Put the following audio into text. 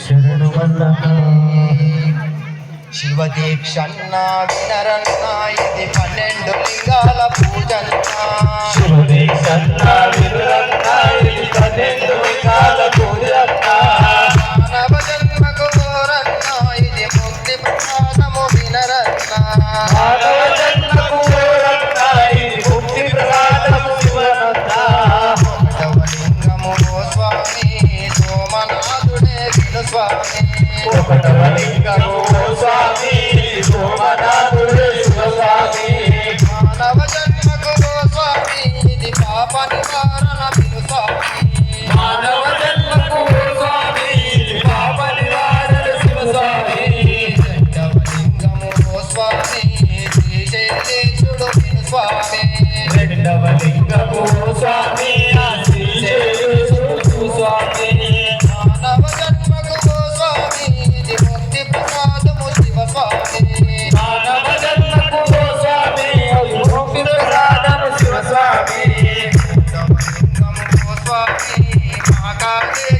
శరణు మల్లన్న శివదీక్షన్నా వినరన్నా ఇది 12 లింగాల పూజన్నా శివదీక్షన్నా వినరన్నా ఇది 12 లింగాల పూజన్నా మానవ జన్మకు కోరన్నా ఇది ముక్తి ప్రసాదము వినరన్నా మానవ జన్మకు కోరన్నా ఇది ముక్తి ప్రసాదము వినరన్నా లింగము ఓ స్వామి సోమనాథుడే విను స్వామి ఒకటవ లింగము ఓ స్వామి సోమనాథుడే విను స్వామి మానవ జన్మకు ఓ స్వామి ఇది పాప నివారణ విను స్వామి మానవ జన్మకు ఓ స్వామి పాప నివారణ శివ స్వామి లింగము ఓ స్వామి శ్రీశైలేశుడు విను స్వామి రెండవ లింగము ఓ స్వామి శ్రీశైలేశుడు స్వామి మానవ జన్మకు ఓ స్వామి ఇది ముక్తి ప్రసాదము శివ స్వామి మానవ జన్మకు ఓ స్వామి ముక్తి ప్రసాదము శివ స్వామి లింగము ఓ స్వామి మహాకాళే